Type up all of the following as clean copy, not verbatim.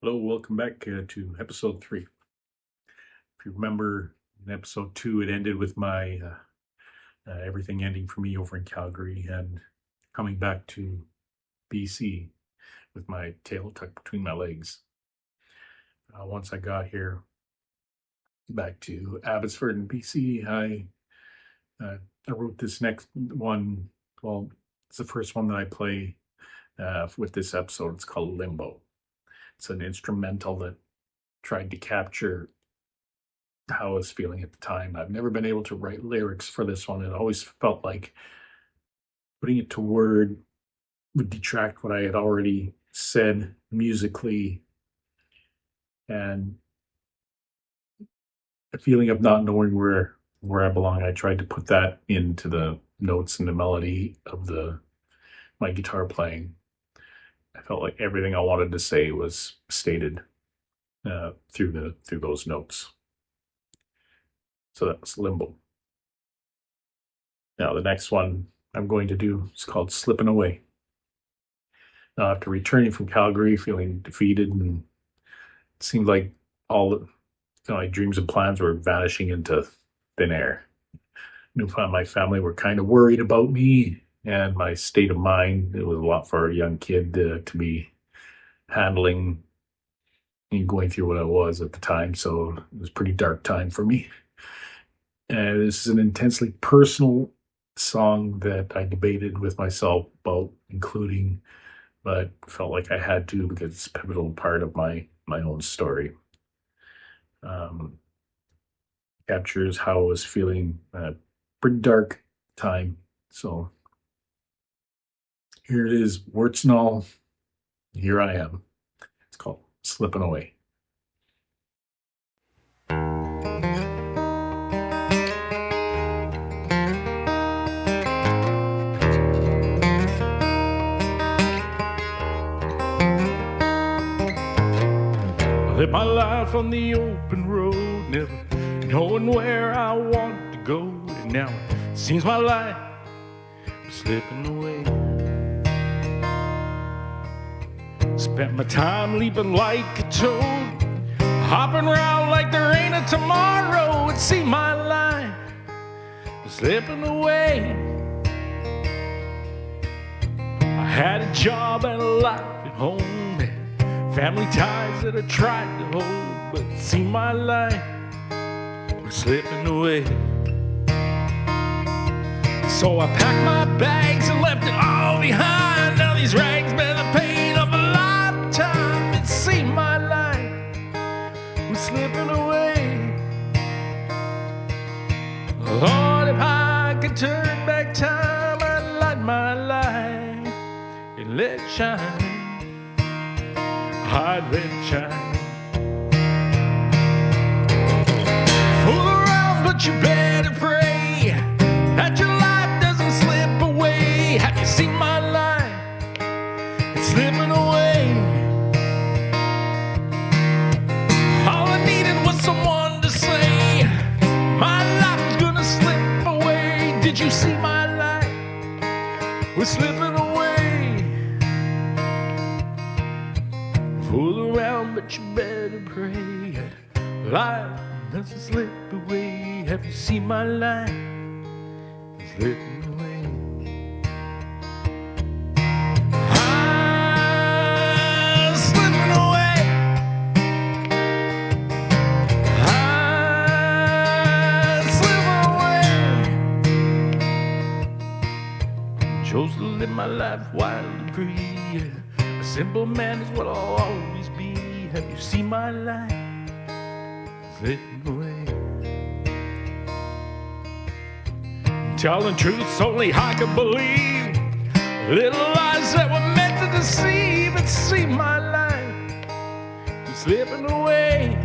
Hello, welcome back to episode 3. If you remember, in episode 2, it ended with my everything ending for me over in Calgary and coming back to BC with my tail tucked between my legs. Once I got here back to Abbotsford in BC, I wrote this next one. Well, it's the first one that I play with this episode. It's called Limbo. It's an instrumental that tried to capture how I was feeling at the time. I've never been able to write lyrics for this one. It always felt like putting it to word would detract what I had already said musically, and a feeling of not knowing where I belong. I tried to put that into the notes and the melody of my guitar playing. I felt like everything I wanted to say was stated through those notes. So that was Limbo. Now the next one I'm going to do is called Slipping Away. Now, after returning from Calgary, feeling defeated, and it seemed like all my dreams and plans were vanishing into thin air. My family were kind of worried about me and my state of mind. It was a lot for a young kid to be handling and going through what I was at the time. So it was a pretty dark time for me. And this is an intensely personal song that I debated with myself about including, but felt like I had to because it's a pivotal part of my own story. Captures how I was feeling at a pretty dark time. So here it is, warts and all. Here I am. It's called Slipping Away. I live my life on the open road, never knowing where I want to go. And now it seems my life is slipping away. Spent my time leaping like a toad, hopping around like there ain't a tomorrow. It seemed my life was slipping away. I had a job and a life at home, and family ties that I tried to hold, but it seemed my life was slipping away. So I packed my bags and left it all behind. Now these rags bear the pain of a lifetime. It seemed my life was slipping away. Lord, if I could turn back time, I'd light my light and let it shine. I'd let it shine. Fool around, but you better pray that your life doesn't slip away. Have you seen my life? It's slipping away. All I needed was someone to say my life was gonna slip away. Did you see my life was slipping away? Fool around, but you better pray life doesn't slip away. Have you seen my life slipping away? I'm slipping away. I'm slipping away. Chose to live my life wild and free. A simple man is what I'll always be. Have you seen my life slipping away? Telling truths only I could believe. Little lies that were meant to deceive. It seemed my life was slipping away.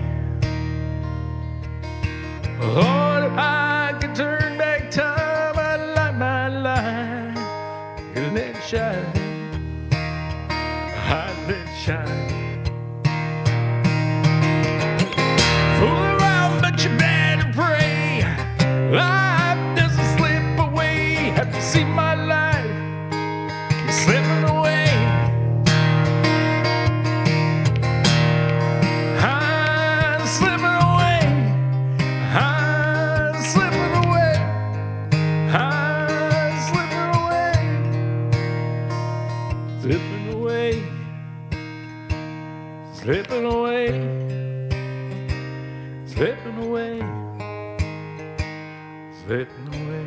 Lord, if I could turn back time, I'd light my light and let it shine. I'd let it shine. Fool around, but you better pray life doesn't slip away. Have you seen my life slipping away? slipping away. I'm slipping away. Slipping away. Slipping away. Slipping away. Slipping away.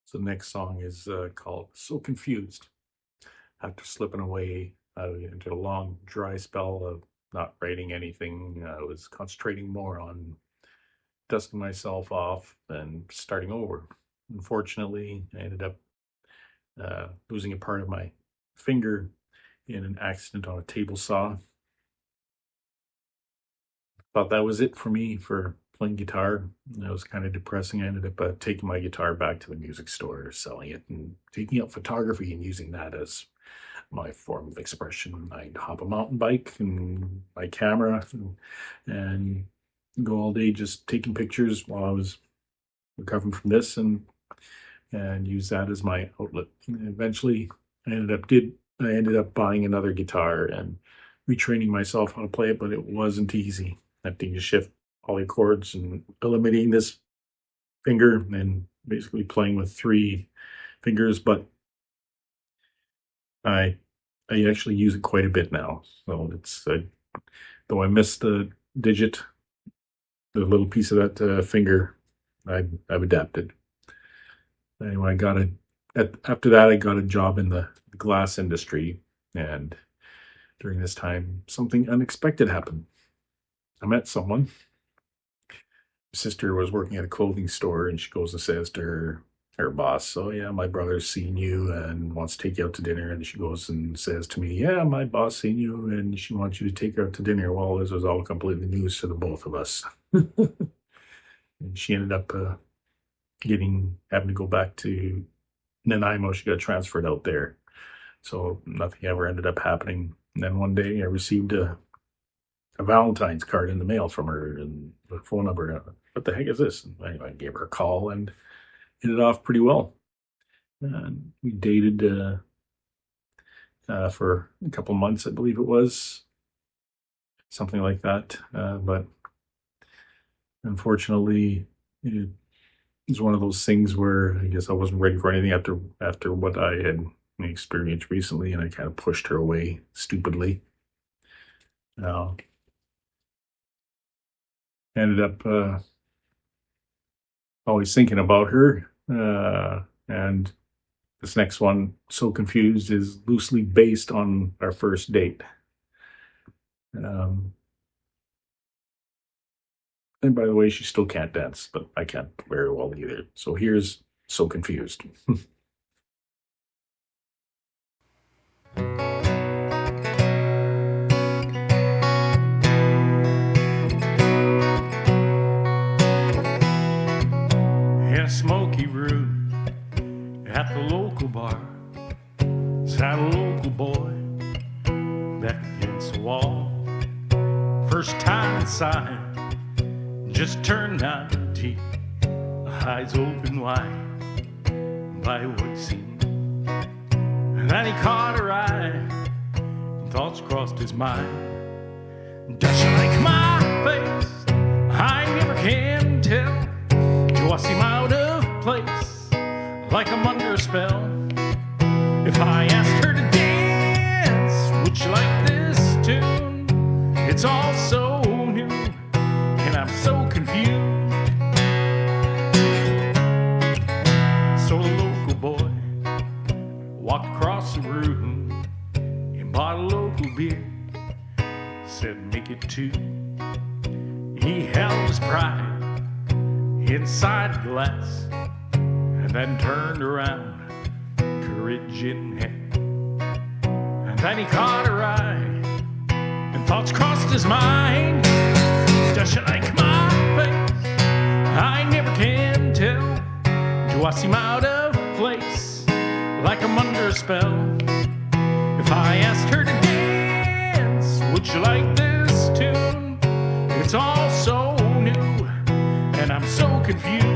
So the next song is called So Confused. After slipping away into a long, dry spell of not writing anything, I was concentrating more on dusting myself off and starting over. Unfortunately, I ended up losing a part of my finger in an accident on a table saw. Thought that was it for me for playing guitar. That was kind of depressing. I ended up taking my guitar back to the music store, selling it, and taking up photography and using that as my form of expression. I'd hop a mountain bike and my camera and go all day just taking pictures while I was recovering from this and use that as my outlet. And eventually, I ended up buying another guitar and retraining myself how to play it, but it wasn't easy. Having to shift all the chords and eliminating this finger and basically playing with 3 fingers, but I actually use it quite a bit now. So it's though I missed the digit, the little piece of that finger, I've adapted. Anyway, after that I got a job in the glass industry, and during this time something unexpected happened. I met someone. My sister was working at a clothing store, and she goes and says to her boss, "Oh yeah, my brother's seen you and wants to take you out to dinner." And she goes and says to me, "Yeah, my boss seen you and she wants you to take her out to dinner." Well, this was all completely news to the both of us. And she ended up having to go back to Nanaimo. She got transferred out there. So nothing ever ended up happening. And then one day I received a Valentine's card in the mail from her and the phone number. What the heck is this? And anyway, I gave her a call and hit it off pretty well. And we dated for a couple months, I believe it was. Something like that. But unfortunately, it was one of those things where I guess I wasn't ready for anything after what I had experienced recently, and I kind of pushed her away stupidly. Ended up always thinking about her, and this next one, So Confused, is loosely based on our first date. And by the way, she still can't dance, but I can't very well either. So here's So Confused. In a smoky room at the local bar sat a local boy back against the wall. First time inside, just turned 19, eyes open wide by what he seen. And then he caught her eye, and thoughts crossed his mind. Does she like my face? I never can tell. Do I seem out of place, like I'm under a spell? If I asked her to dance, would she like this tune? It's all so new, and I'm so confused. So the local boy walked across the room and bought a local beer. Said, make it 2. He held his pride inside the glass, and then turned around, courage in hand. And then he caught her eye, and thoughts crossed his mind. Does she like my face? I never can tell. Do I seem out of place, like I'm under a spell? If I asked her to dance, would you like this tune? It's all so new, and I'm so confused.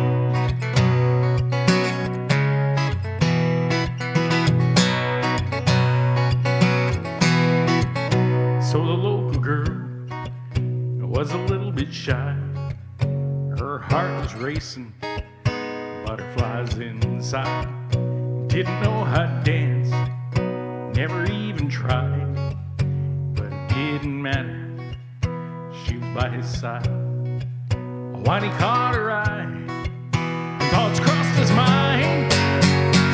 shy. Her heart was racing, butterflies inside. Didn't know how to dance, never even tried. But it didn't matter, she was by his side. When he caught her eye, thoughts crossed his mind.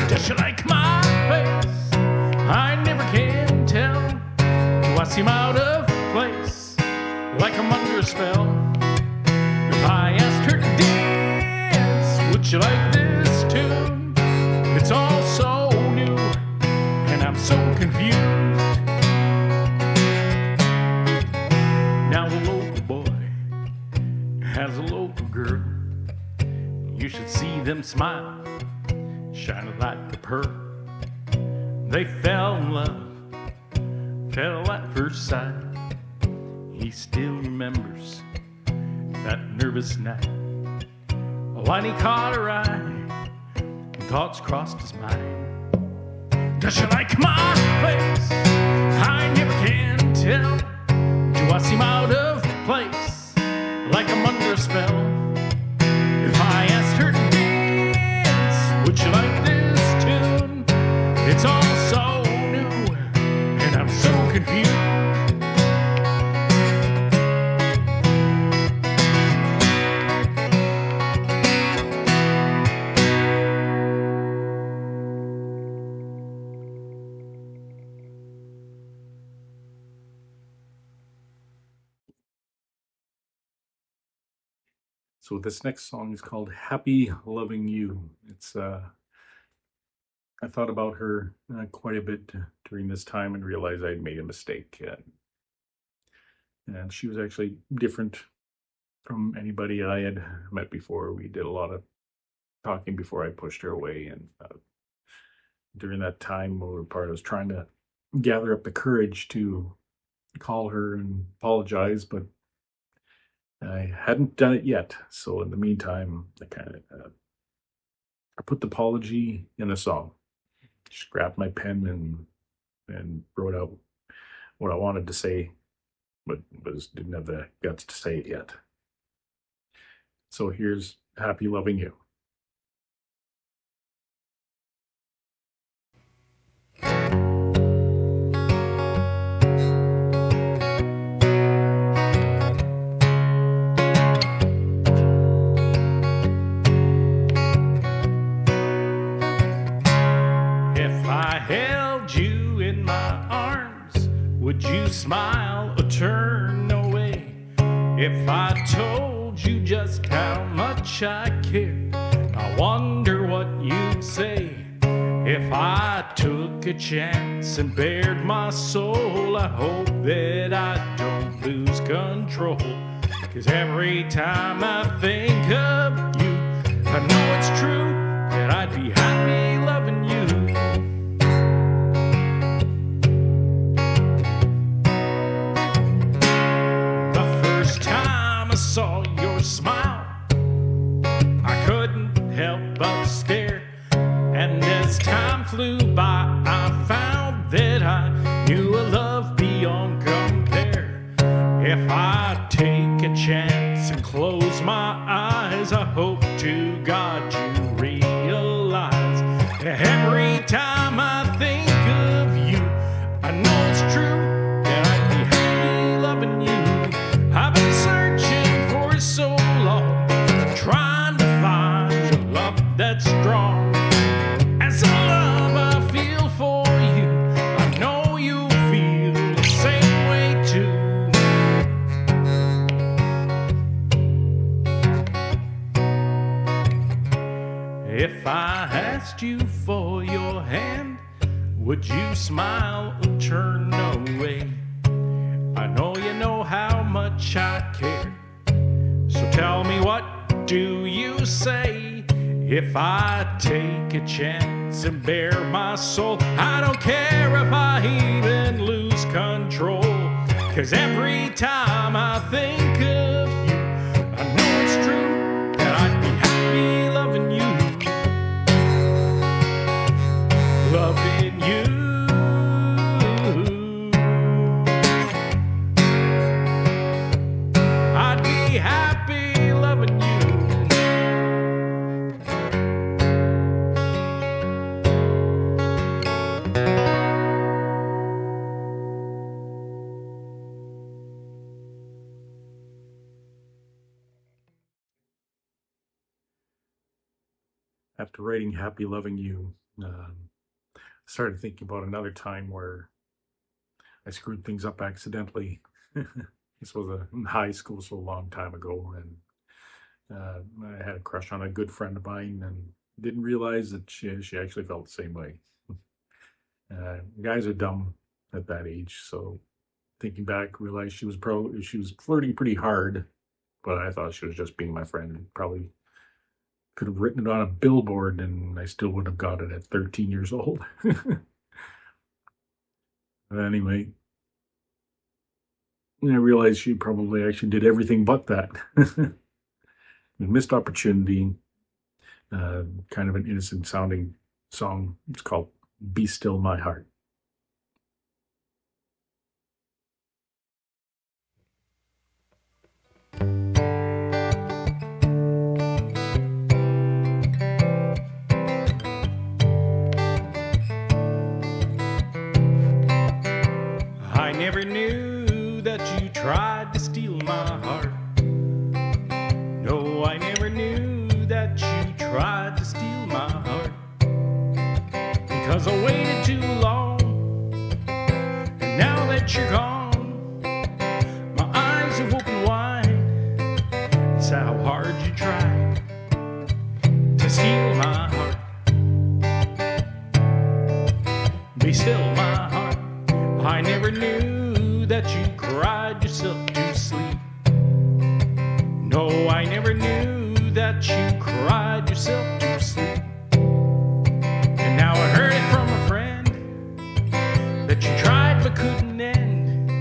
Does she like my face? I never can tell. Do I seem out of place, like I'm under a spell? If I asked her to dance, would she like this tune? It's all so new, and I'm so confused. Now the local boy has a local girl. You should see them smile, shining like a pearl. They fell in love, fell at first sight. He still remembers that nervous night. When he caught her eye, thoughts crossed his mind. Does she like my face? I never can tell. Do I seem out of place, like I'm under a spell? If I asked her to dance, would she like this tune? It's all so new, and I'm so confused. So this next song is called Happy Loving You. It's I thought about her quite a bit during this time and realized I'd made a mistake. And she was actually different from anybody I had met before. We did a lot of talking before I pushed her away. And during that time, I was trying to gather up the courage to call her and apologize, but I hadn't done it yet. So in the meantime, I put the apology in a song. Just grabbed my pen and wrote out what I wanted to say, but didn't have the guts to say it yet. So here's Happy Loving You. Would you smile or turn away? If I told you just how much I care, I wonder what you'd say. If I took a chance and bared my soul, I hope that I don't lose control. 'Cause every time I think of you, I know it's true that I'd be happy loving you. Saw your smile, I couldn't help but stare. And as time flew by, I found that I knew a love beyond compare. If I take a chance and close my eyes, I hope to God you realize that every time I think of you, I know it's true that I'd be happy loving you. I've been searching so long, trying to find a love that's strong as the love I feel for you. I know you feel the same way too. If I asked you for your hand, would you smile or turn away? I know you know how much I care. So tell me, what do you say? If I take a chance and bare my soul, I don't care if I even lose control. 'Cause every time I think of you, I know it's true that I'd be happy loving you. Loving you. I'd be happy after writing Happy Loving You, I started thinking about another time where I screwed things up accidentally. This was in high school, so a long time ago, and I had a crush on a good friend of mine and didn't realize that she actually felt the same way. Guys are dumb at that age, so thinking back, realized she was flirting pretty hard, but I thought she was just being my friend. Probably could have written it on a billboard, and I still wouldn't have got it at 13 years old. But anyway, I realized she probably actually did everything but that. Missed opportunity. Kind of an innocent sounding song. It's called Be Still My Heart. I never knew that you tried to steal my heart. No, I never knew that you tried to steal my heart. Because I waited too long, and now that you're gone, my eyes have opened wide. It's how hard you tried to steal my heart. Be still my heart. I never knew that you cried yourself to sleep. No, I never knew that you cried yourself to sleep. And now I heard it from a friend that you tried but couldn't end.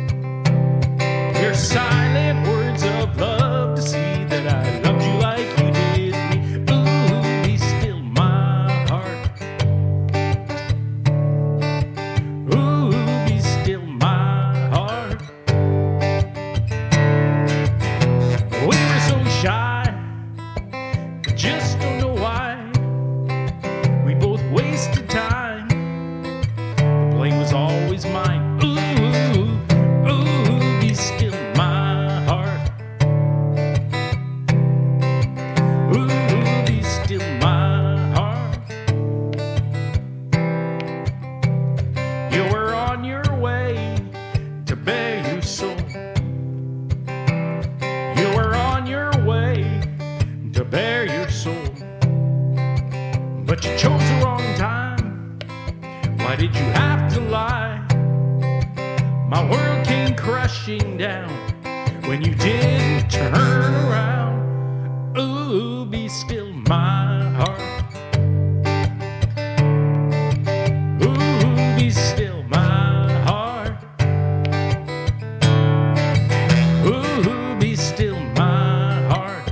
Your silent words of love to see that I loved you like you did me. Ooh, be still my heart. Ooh, be still my heart. We were so shy, just don't know why. We both wasted time. The blame was always mine. Ooh, ooh, be still my heart. Ooh, be still my heart. You were on your way to bare your soul. You were on your way to bare your soul. But you chose the wrong time. Why did you have to lie? My world came crashing down when you didn't turn around. Ooh, be still my heart. Ooh, be still my heart. Ooh, be still my heart.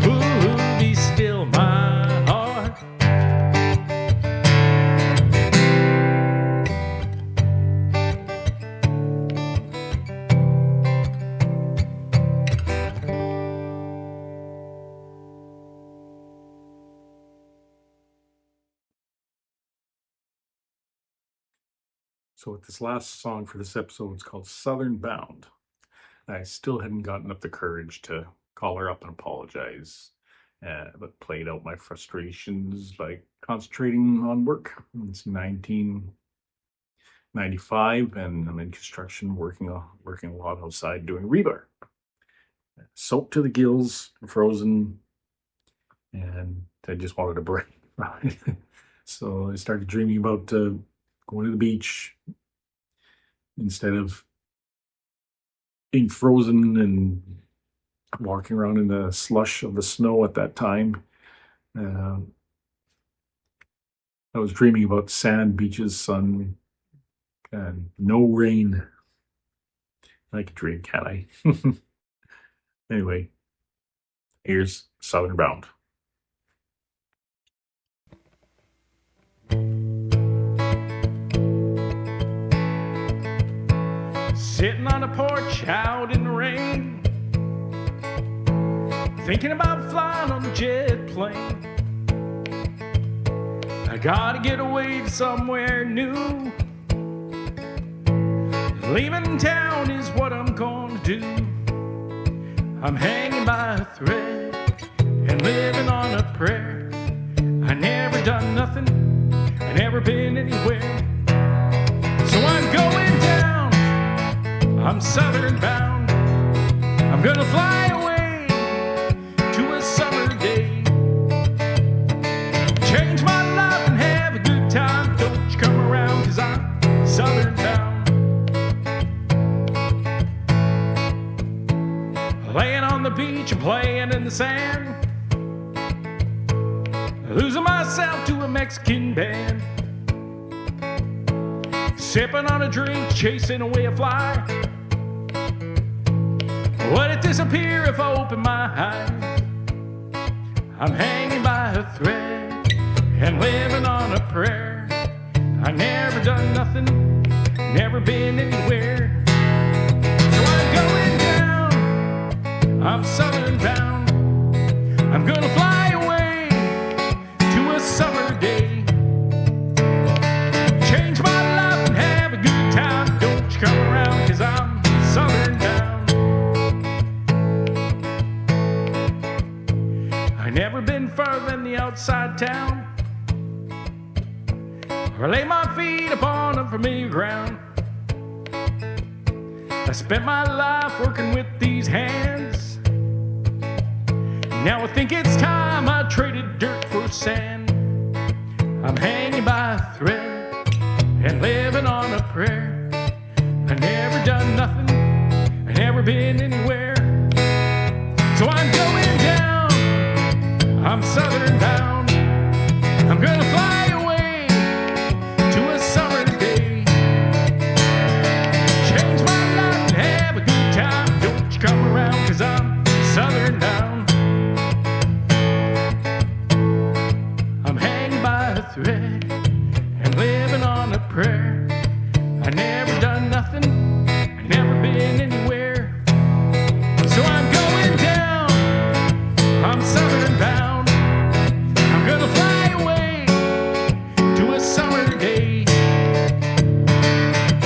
Ooh, be still my heart. So with this last song for this episode, it's called Southern Bound. I still hadn't gotten up the courage to call her up and apologize, but played out my frustrations by concentrating on work. It's 1995, and I'm in construction, working a lot outside doing rebar. Soaked to the gills, frozen, and I just wanted a break. So I started dreaming about going to the beach instead of being frozen and walking around in the slush of the snow at that time. I was dreaming about sand, beaches, sun, and no rain. I can dream, can't I? Anyway, here's Southern Bound. Sitting on a porch out in the rain, thinking about flying on a jet plane. I gotta get away to somewhere new. Leaving town is what I'm gonna do. I'm hanging by a thread, and living on a prayer. I never done nothing, I never been anywhere. So I'm going down, I'm southern bound. I'm gonna fly away to a summer day. Change my life and have a good time. Don't you come around, 'cause I'm southern bound. Laying on the beach and playing in the sand, losing myself to a Mexican band, sipping on a drink, chasing away a fly. Would it disappear if I open my eyes? I'm hanging by a thread and living on a prayer. I never done nothing, never been anywhere. So I'm going down, I'm southern bound. I'm gonna fly away to a summer day. Change my life and have a good time. Don't you come around, 'cause I'm southern bound. I never been further than the outside town, or lay my feet upon unfamiliar ground. I spent my life working with these hands. Now I think it's time I traded dirt for sand. I'm hanging by a thread and living on a prayer. I never done nothing, I never been anywhere. So I'm going down, I'm southern bound. I'm gonna fly away to a summer day. Change my life and have a good time. Don't you come around, 'cause I'm southern bound. I'm hanging by a thread and living on a prayer. I never done nothing, I never been anywhere. So I'm going down, I'm southern bound. I'm gonna fly away to a summer day.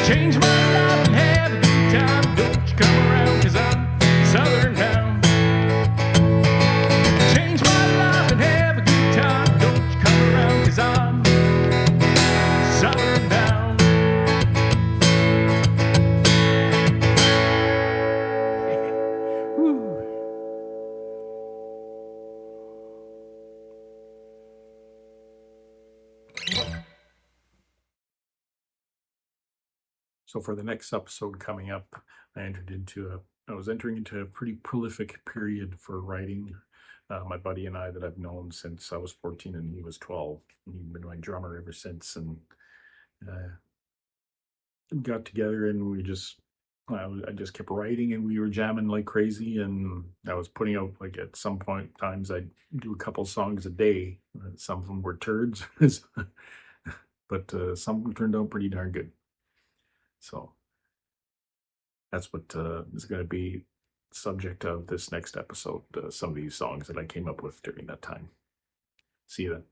Change my life and have a good time. Don't you come around, 'cause I'm southern bound. Change my life and have a good time. Don't you come around, 'cause I'm southern bound. Woo. So for the next episode coming up, I was entering into a pretty prolific period for writing. My buddy and I that I've known since I was 14 and he was 12. And he's been my drummer ever since, and got together and I just kept writing and we were jamming like crazy, and I was putting out, like, at some point times I'd do a couple songs a day. Some of them were turds, but some of them turned out pretty darn good. So that's what is going to be subject of this next episode. Some of these songs that I came up with during that time. See you then.